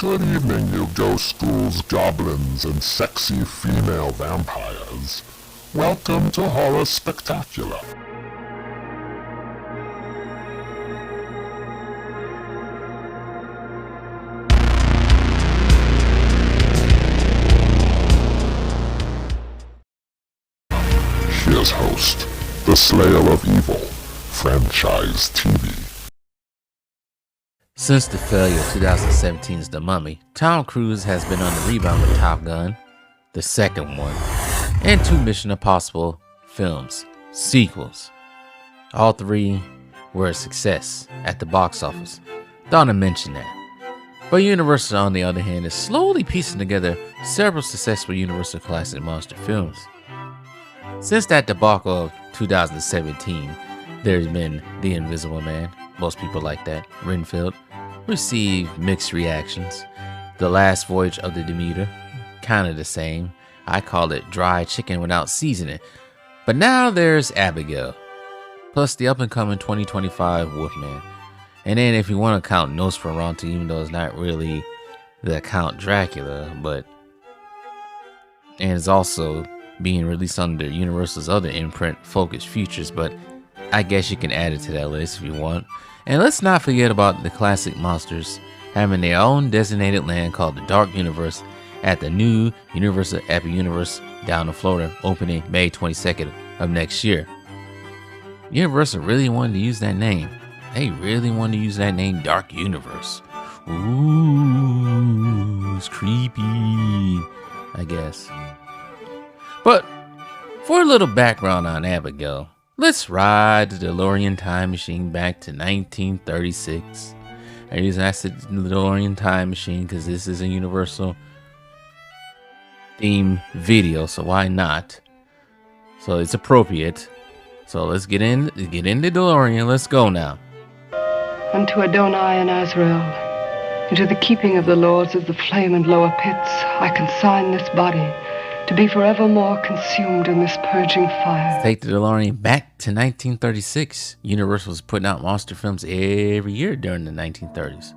Good evening, you ghost schools, goblins, and sexy female vampires. Welcome to Horror Spectacular. Here's host, the Slayer of Evil, Franchise TV. Since the failure of 2017's The Mummy, Tom Cruise has been on the rebound with Top Gun, the second one, and 2 Mission Impossible films, sequels. All 3 were a success at the box office. Thought I'd mention that. But Universal, on the other hand, is slowly piecing together several successful Universal classic monster films. Since that debacle of 2017, there's been The Invisible Man, most people like that, Renfield, received mixed reactions. The Last Voyage of the Demeter, kind of the same. I call it dry chicken without seasoning. But now there's Abigail, plus the up-and-coming 2025 Wolfman. And then if you want to count Nosferatu, even though it's not really the Count Dracula, and it's also being released under Universal's other imprint, Focus Features, but I guess you can add it to that list if you want. And let's not forget about the classic monsters having their own designated land called the Dark Universe at the new Universal Epic Universe down in Florida, opening May 22nd of next year. Universal really wanted to use that name. They really wanted to use that name, Dark Universe. Ooh, it's creepy, I guess. But for a little background on Abigail, let's ride the DeLorean time machine back to 1936. The reason I said DeLorean time machine because this is a Universal theme video, so why not? So it's appropriate. So let's get in the DeLorean. Let's go now. Unto Adonai and Azrael, into the keeping of the lords of the flame and lower pits, I consign this body to be forevermore consumed in this purging fire. Take the DeLorean back to 1936. Universal was putting out monster films every year during the 1930s.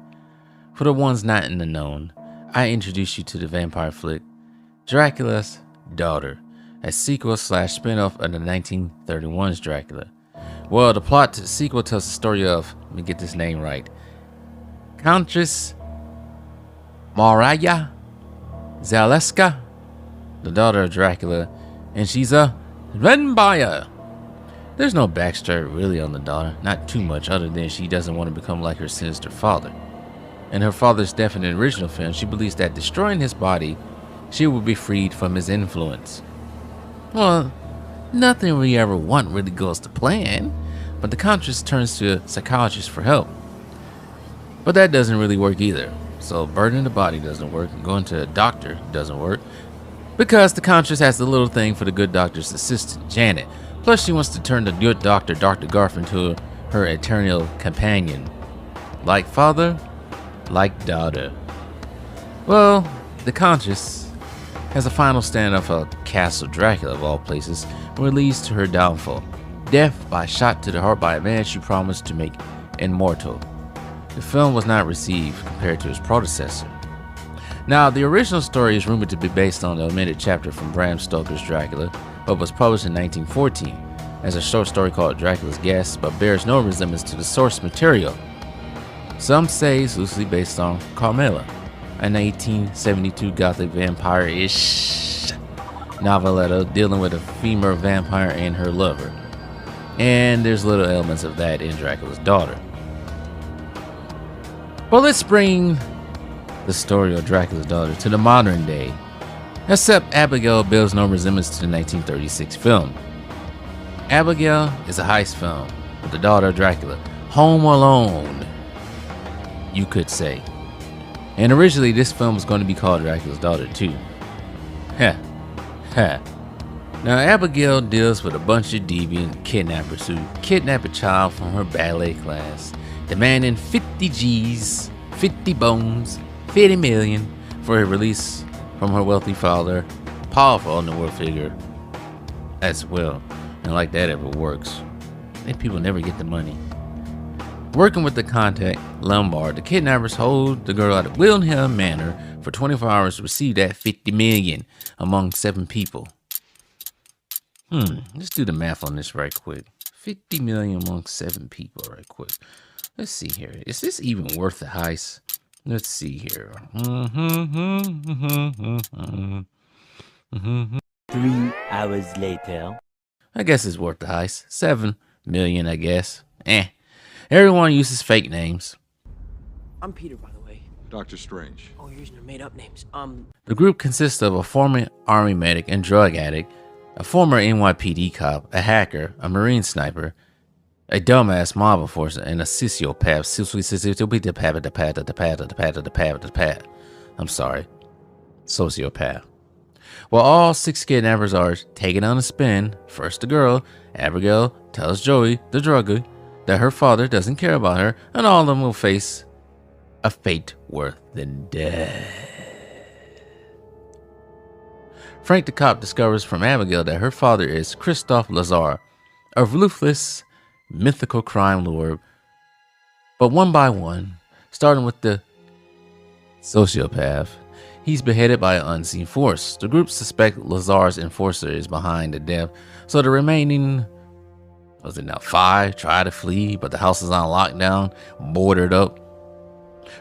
For the ones not in the known, I introduce you to the vampire flick Dracula's Daughter, a sequel / spin-off of the 1931's Dracula. Well, the plot to the sequel tells the story of, let me get this name right, Countess Marya Zaleska, the daughter of Dracula, and she's a vampire. There's no backstory really on the daughter, not too much other than she doesn't want to become like her sinister father. In her father's death in the original film, she believes that destroying his body, she will be freed from his influence. Well, nothing we ever want really goes to plan, but the Countess turns to a psychologist for help. But that doesn't really work either. So burning the body doesn't work, and going to a doctor doesn't work, because the Countess has the little thing for the good doctor's assistant, Janet. Plus she wants to turn the good doctor, Dr. Garf, into her eternal companion. Like father, like daughter. Well, the Countess has a final standoff of Castle Dracula of all places, where it leads to her downfall. Death by shot to the heart by a man she promised to make immortal. The film was not received compared to its predecessor. Now, the original story is rumored to be based on the omitted chapter from Bram Stoker's Dracula, but was published in 1914 as a short story called Dracula's Guest, but bears no resemblance to the source material. Some say it's loosely based on Carmilla, a 1872 gothic vampire-ish noveletta dealing with a female vampire and her lover. And there's little elements of that in Dracula's Daughter. But let's bring the story of Dracula's Daughter to the modern day, except Abigail bears no resemblance to the 1936 film. Abigail is a heist film with the daughter of Dracula, home alone, you could say. And originally this film was going to be called Dracula's Daughter too. Heh. Now Abigail deals with a bunch of deviant kidnappers who kidnap a child from her ballet class, demanding 50 G's, 50 bones, 50 million for her release from her wealthy father, powerful underworld figure as well. And like that ever works, then people never get the money. Working with the contact, Lombard, the kidnappers hold the girl at Wilhelm Manor for 24 hours to receive that 50 million among 7 people. Let's do the math on this right quick. 50 million among 7 people right quick. Let's see here. Is this even worth the heist? Let's see here. 3 hours later. I guess it's worth the heist. 7 million, I guess. Everyone uses fake names. I'm Peter, by the way. Doctor Strange. Oh, you're using your made-up names. The group consists of a former army medic and drug addict, a former NYPD cop, a hacker, a marine sniper, a dumbass mob enforcer, and a sociopath. I'm sorry. Sociopath. Well, all 6 kidnappers are taken on a spin. First the girl, Abigail, tells Joey, the druggie, that her father doesn't care about her, and all of them will face a fate worse than death. Frank the cop discovers from Abigail that her father is Christophe Lazar, a ruthless, mythical crime lord. But one by one, starting with the sociopath, he's beheaded by an unseen force. The group suspect Lazar's enforcer is behind the death, so the remaining, 5, try to flee, but the house is on lockdown, boarded up.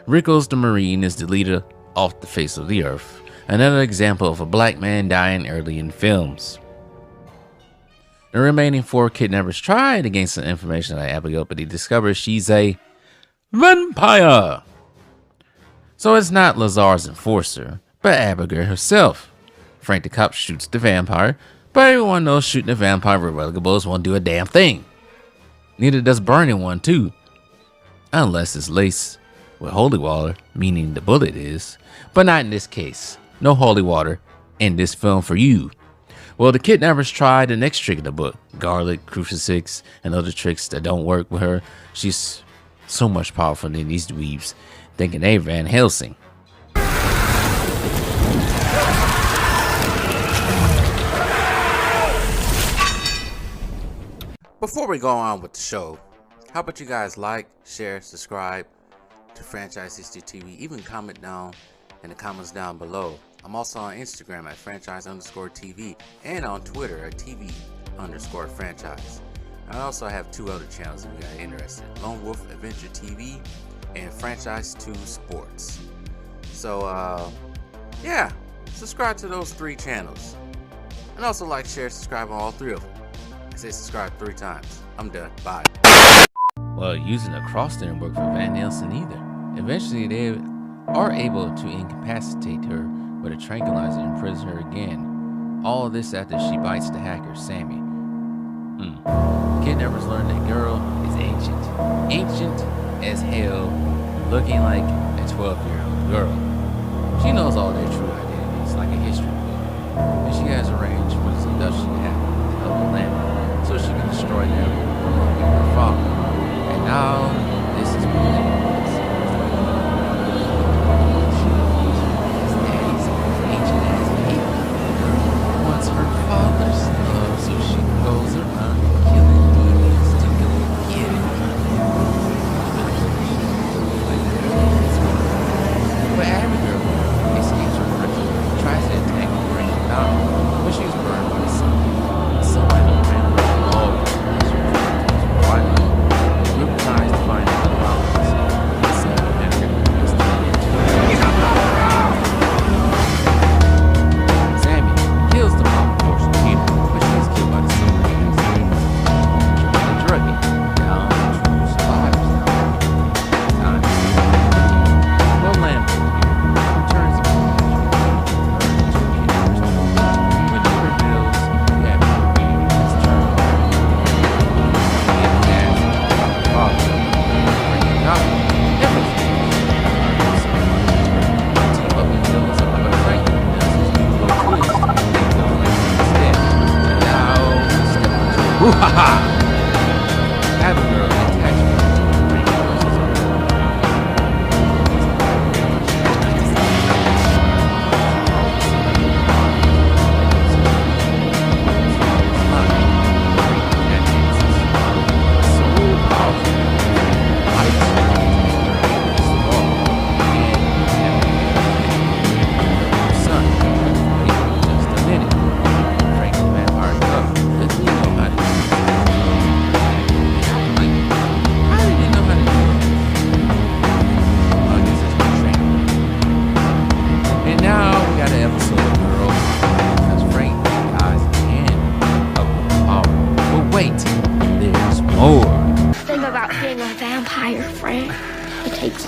Rickles the Marine is deleted off the face of the earth. Another example of a black man dying early in films. The remaining 4 kidnappers try to gain some information on Abigail, but he discovers she's a vampire. So it's not Lazar's enforcer, but Abigail herself. Frank the cop shoots the vampire, but everyone knows shooting a vampire with relictables won't do a damn thing. Neither does burning one too. Unless it's laced with holy water, meaning the bullet is. But not in this case. No holy water in this film for you. Well, the kidnappers try the next trick in the book. Garlic, crucifix, and other tricks that don't work with her. She's so much powerful than these dweebs, thinking they Van Helsing. Before we go on with the show, how about you guys like, share, subscribe to Franchise 60 TV, even comment down in the comments down below. I'm also on Instagram at franchise_TV and on Twitter at TV_franchise. I also have 2 other channels if you guys are interested: Lone Wolf Adventure TV and Franchise 2 Sports. So yeah, subscribe to those 3 channels, and also like, share, subscribe on all 3 of them. I say subscribe 3 times. I'm done. Bye. Well, using a cross didn't work for Van Helsing either. Eventually, they are able to incapacitate her with a tranquilizer and imprison her again. All of this after she bites the hacker, Sammy. Kidnappers learn that girl is ancient. Ancient as hell, looking like a 12-year-old girl. She knows all their true identities, like a history book. And she has arranged for this abduction to happen to help the land, so she can destroy them along with her father. And now, this is what it is.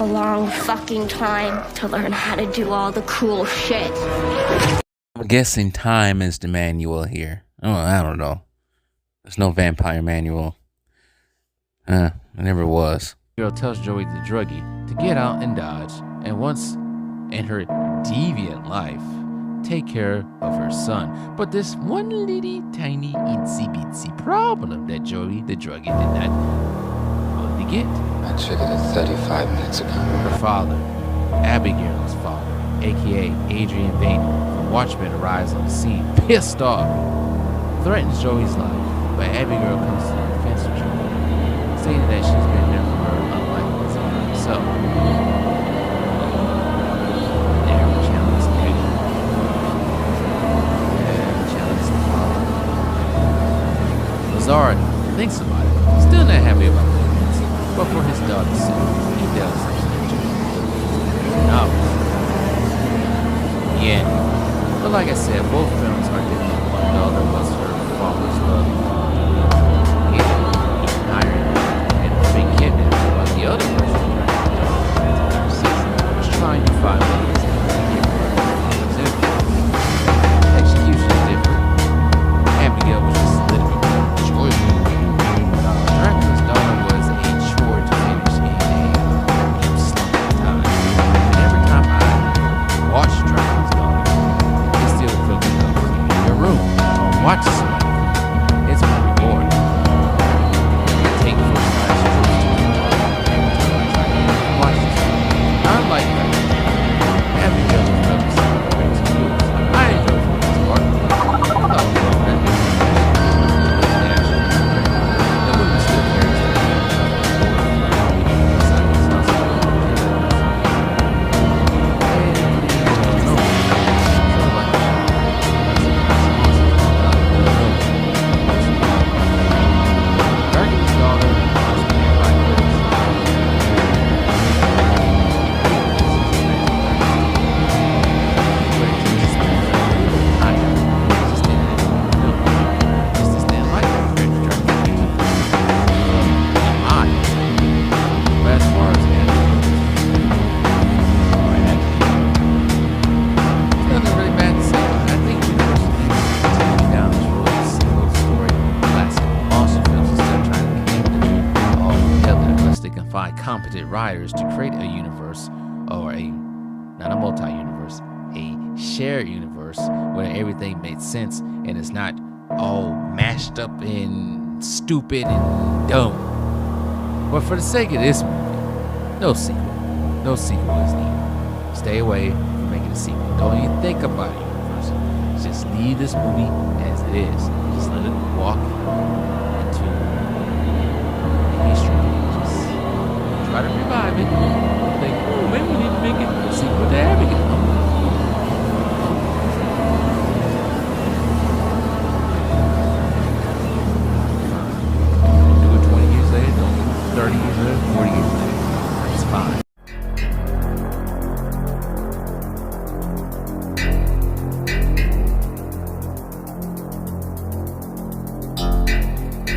a long fucking time to learn how to do all the cool shit. I'm guessing time is the manual here. Oh, I don't know. There's no vampire manual. It never was. Girl tells Joey the druggie to get out and dodge, and once in her deviant life, take care of her son. But this one little tiny itsy bitsy problem that Joey the druggie did not fully get. I triggered it 35 minutes ago. Her father, Abigail's father, aka Adrian Bain from Watchmen, arrives on the scene, pissed off, threatens Joey's life, but Abigail comes to the defense of Joey, saying that she's been there for her, unlike his father himself. There, challenge Eddie. Challenge the father. Lazard thinks about it, still not happy about the events, but for his daughter's sake, he does something to her. No. Yeah. But like I said, both films are different. One daughter was her father's love. And a big kidnap, while the other person was trying to find ways to give her execution is different. Abigail was just literally joyful. Dracula's daughter was a chore to finish in a slump time. And every time I watch Dracula's daughter, it still feels like in your room or watch somebody. It's my reward. Take first class trips to every time I try to watch this. Unlike that, Abigail was represented by Rachel Lewis. I enjoyed for this part. I thought it was all right. The movie still carries the competent writers to create a universe, or not a multi-universe, a shared universe where everything makes sense and it's not all mashed up and stupid and dumb. But for the sake of this movie, no sequel. No sequel is needed. Stay away from making a sequel. Don't even think about a universe. Just leave this movie as it is. Just let it walk into history. Try to revive it. Think, oh, maybe we need to make it a sequel to Abigail.